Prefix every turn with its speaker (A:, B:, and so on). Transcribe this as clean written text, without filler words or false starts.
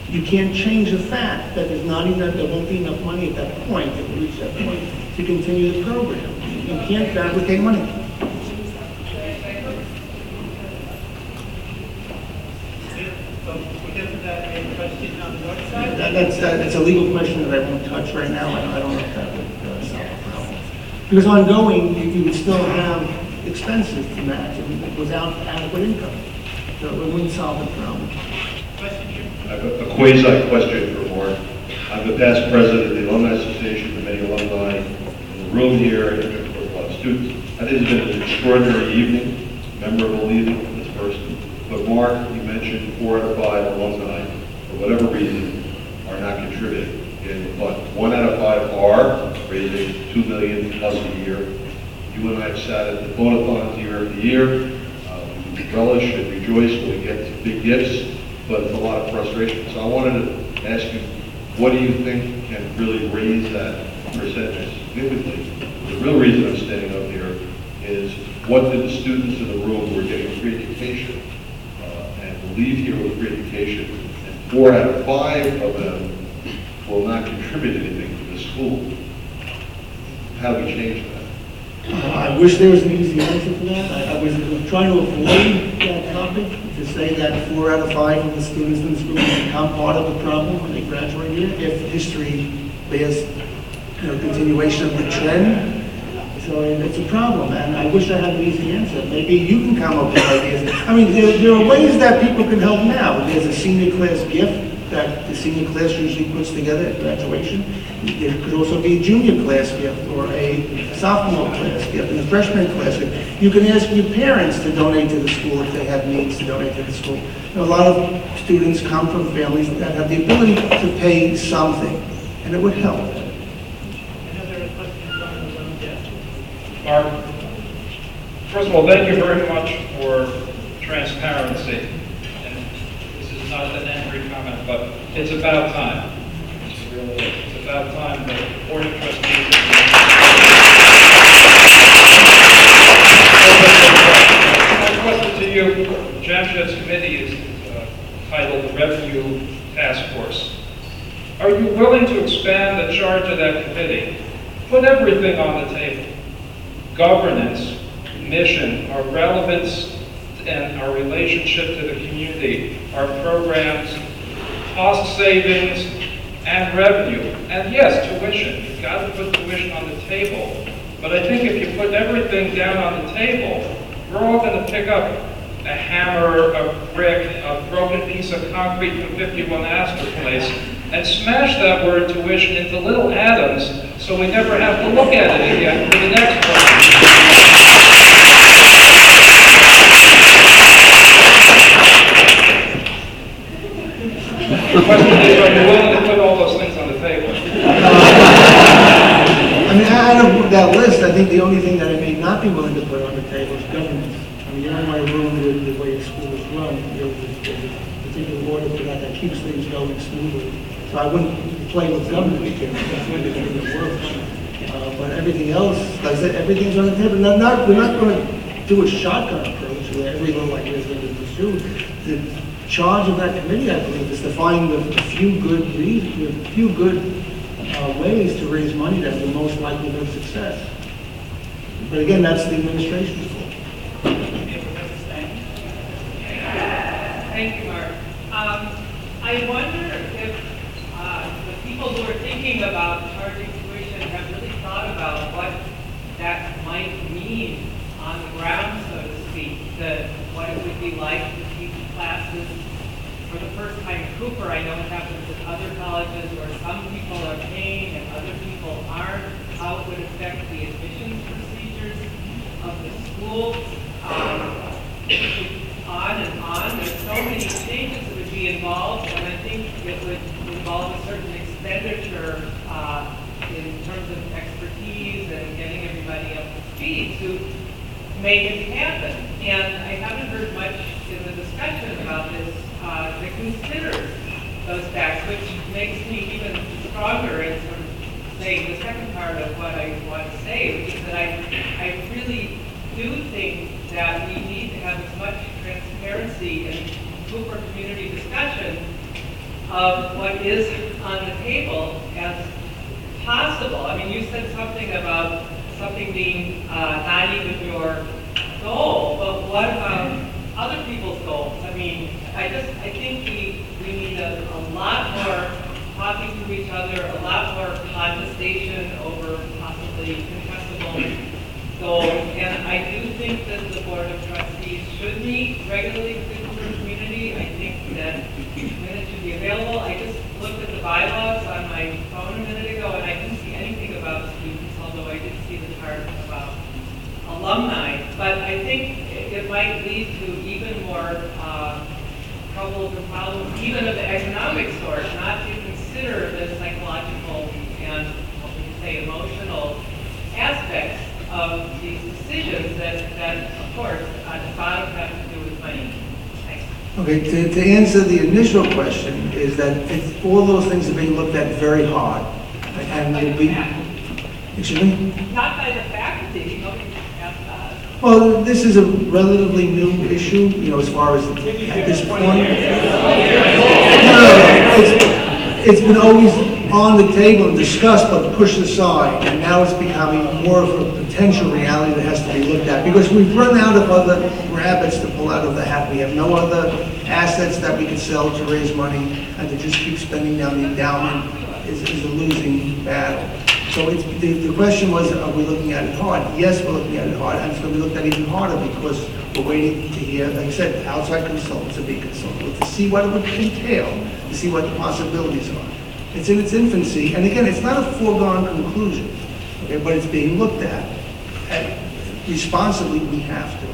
A: You can't change the fact that there won't be enough money at that point, if we reach that point, to continue the program. You can't fabricate money. That's a legal question that I won't touch right now. I don't know if that would solve the problem. Because ongoing, you would still have expenses to match without adequate income. So it wouldn't solve the problem.
B: I have a quasi-question for Mark. I'm the past president of the Alumni Association, the many alumni in the room here, and of course a lot of students. I think it's been an extraordinary evening, memorable evening for this person. But Mark, you mentioned 4 out of 5 alumni, for whatever reason, are not contributing in the fund. 1 out of 5 are raising $2 million plus a year. You and I have sat at the photothons year after year. We relish and rejoice when we get big gifts, but it's a lot of frustration. So I wanted to ask you, what do you think can really raise that percentage significantly? The real reason I'm standing up here is, what did the students in the room who are getting free education and will leave here with free education, and 4 out of 5 of them will not contribute anything to the school? How do we change that?
A: I wish there was an easy answer for that. I was trying to avoid that topic, to say that 4 out of 5 of the students in the school become part of the problem when they graduate here, if history bears continuation of the trend. So it's a problem, and I wish I had an easy answer. Maybe you can come up with ideas. I mean, there are ways that people can help now. There's a senior class gift that the senior class usually puts together at graduation. There could also be a junior class gift or a sophomore class gift and a freshman class gift. You can ask your parents to donate to the school if they have needs to donate to the school. A lot of students come from families that have the ability to pay something, and it would help.
C: Mark, first of all, thank you very much for transparency. And this is not an angry comment, but it's about time. It really is. It's about time that the Board of Trustees. My question to you, Jamshed's committee is titled the Revenue Task Force. Are you willing to expand the charge of that committee? Put everything on the table. Governance, mission, our relevance and our relationship to the community, our programs, cost savings, and revenue. And yes, tuition. You've got to put tuition on the table. But I think if you put everything down on the table, we're all going to pick up a hammer, a brick, a broken piece of concrete from 51 Astor Place, and smash that word tuition into little atoms so we never have to look at it again for the next one. The question is, are you willing to put all those things on the table?
A: I mean, out of that list, I think the only thing that I may not be willing to put on the table is governance. I mean, you don't want to ruin the way the school is run. There's a particular order for that keeps things going smoothly. So I wouldn't play with government again. That's when they're going to work. But everything else, like I said, everything's on the table. We're not going to do a shotgun approach where every little idea is going to be pursued. The charge of that committee, I believe, is to find the few good ways to raise money that will most likely have success. But again, that's the administration's fault.
D: Thank you, Mark. I wonder if the people who are thinking about charging tuition have really thought about what that might mean on the ground, so to speak, what it would be like to teach classes for the first time in Cooper. I know it happens at other colleges where some people are paying and other people aren't, how it would affect the admissions procedures of the school. On and on. There's so many changes that would be involved, and I think it would involve a certain expenditure in terms of expertise and getting everybody up to speed to make it happen. And I haven't heard much in the discussion about this that considers those facts, which makes me even stronger in sort of saying the second part of what I want to say, which is that I really do think that we need to have as much transparency in Cooper community discussion of what is on the table as possible. I mean, you said something about something being not even your goal, but what about other people's goals? I mean, I think we need a lot more talking to each other, a lot more conversation over possibly contestable goals. And I do think that the Board of Trustees should meet regularly with the Cooper community. I think that minutes should be available. I just looked at the bylaws on my phone a minute ago, and I didn't see anything about students, although I did see the part about alumni. But I think it might lead to even more troubles and problems, even of the economic sort, not to consider the psychological and, what we could say, emotional aspects of these decisions that of course, at the bottom have to do with money. Thanks.
A: Okay, to answer the initial question is that all those things are being looked at very hard. And will be, excuse me?
D: Not by the faculty, nobody asked us.
A: Well, this is a relatively new issue, as far as at this point. No, it's been always on the table and discussed, but pushed aside, and now it's becoming more of a potential reality that has to be looked at, because we've run out of other rabbits to pull out of the hat. We have no other assets that we can sell to raise money, and to just keep spending down the endowment is a losing battle. So the question was, are we looking at it hard? Yes, we're looking at it hard, and it's going to be looked at even harder because we're waiting to hear, like I said, outside consultants are being consulted with to see what it would entail, to see what the possibilities are. It's in its infancy, and again, it's not a foregone conclusion, okay, but it's being looked at. And responsibly, we have to.